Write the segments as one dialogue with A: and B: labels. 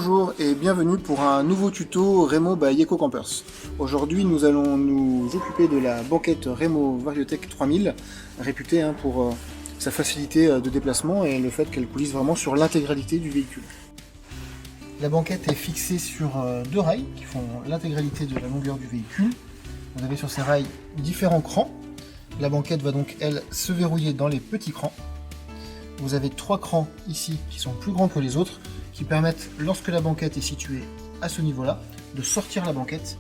A: Bonjour et bienvenue pour un nouveau tuto Remo by EcoCampers. Aujourd'hui nous allons nous occuper de la banquette Remo Variotech 3000, réputée pour sa facilité de déplacement et le fait qu'elle coulisse vraiment sur l'intégralité du véhicule. La banquette est fixée sur deux rails qui font l'intégralité de la longueur du véhicule. Vous avez sur ces rails différents crans. La banquette va donc elle se verrouiller dans les petits crans. Vous avez trois crans ici qui sont plus grands que les autres, qui permettent, lorsque la banquette est située à ce niveau-là, de sortir la banquette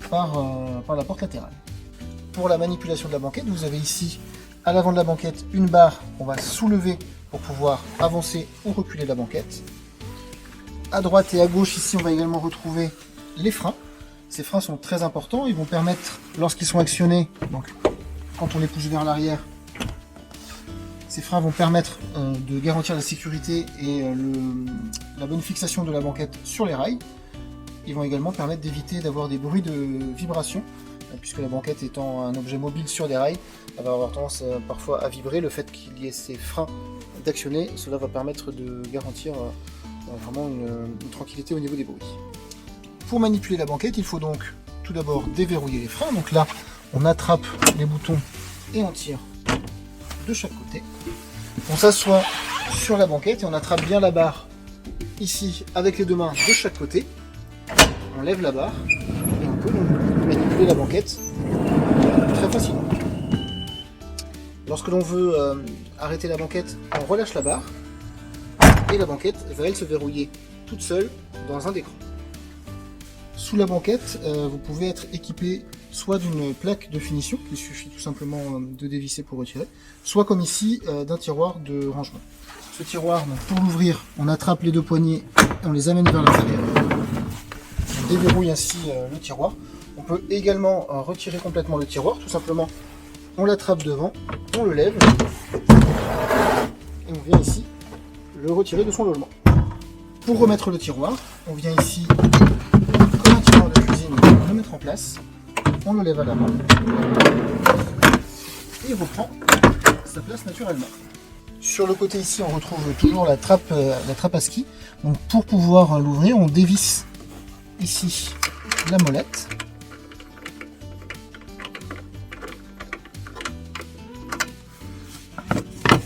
A: par la porte latérale. Pour la manipulation de la banquette, vous avez ici, à l'avant de la banquette, une barre qu'on va soulever pour pouvoir avancer ou reculer la banquette. À droite et à gauche, ici, on va également retrouver les freins. Ces freins sont très importants, ils vont permettre, lorsqu'ils sont actionnés, donc quand on les pousse vers l'arrière, ces freins vont permettre de garantir la sécurité et la bonne fixation de la banquette sur les rails. Ils vont également permettre d'éviter d'avoir des bruits de vibration, puisque la banquette étant un objet mobile sur des rails, elle va avoir tendance parfois à vibrer. Le fait qu'il y ait ces freins d'actionner, cela va permettre de garantir vraiment une tranquillité au niveau des bruits. Pour manipuler la banquette, il faut donc tout d'abord déverrouiller les freins. Donc là, on attrape les boutons et on tire de chaque côté. On s'assoit sur la banquette et on attrape bien la barre ici avec les deux mains de chaque côté. On lève la barre et on peut donc manipuler la banquette très facilement. Lorsque l'on veut arrêter la banquette, on relâche la barre et la banquette va elle se verrouiller toute seule dans un des crans. Sous la banquette, vous pouvez être équipé soit d'une plaque de finition, qu'il suffit tout simplement de dévisser pour retirer, soit comme ici, d'un tiroir de rangement. Ce tiroir, donc, pour l'ouvrir, on attrape les deux poignées et on les amène vers l'intérieur. On déverrouille ainsi le tiroir. On peut également retirer complètement le tiroir, tout simplement on l'attrape devant, on le lève et on vient ici le retirer de son logement. Pour remettre le tiroir, on vient ici, comme un tiroir de cuisine, le mettre en place. On le lève à la main et il reprend sa place naturellement. Sur le côté ici, on retrouve toujours la trappe à ski. Donc pour pouvoir l'ouvrir, on dévisse ici la molette.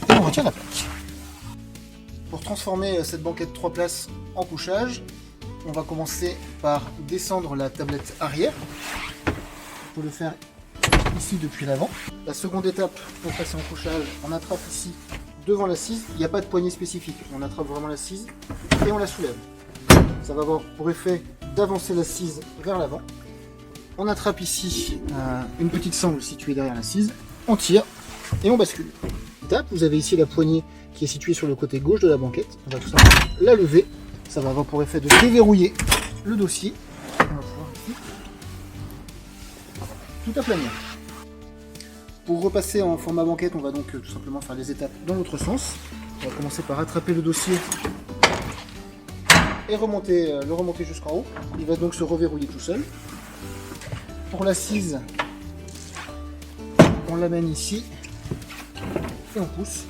A: Et on retire la plaque. Pour transformer cette banquette 3 places en couchage, on va commencer par descendre la tablette arrière. On peut le faire ici depuis l'avant. La seconde étape pour passer en couchage, on attrape ici devant l'assise. Il n'y a pas de poignée spécifique, on attrape vraiment l'assise et on la soulève. Ça va avoir pour effet d'avancer l'assise vers l'avant. On attrape ici une petite sangle située derrière l'assise, on tire et on bascule. Étape, vous avez ici la poignée qui est située sur le côté gauche de la banquette. On va tout simplement la lever. Ça va avoir pour effet de déverrouiller le dossier. On va pouvoir ici tout aplanir. Pour repasser en format banquette, on va donc tout simplement faire les étapes dans l'autre sens. On va commencer par attraper le dossier et le remonter jusqu'en haut. Il va donc se reverrouiller tout seul. Pour l'assise, on l'amène ici et on pousse.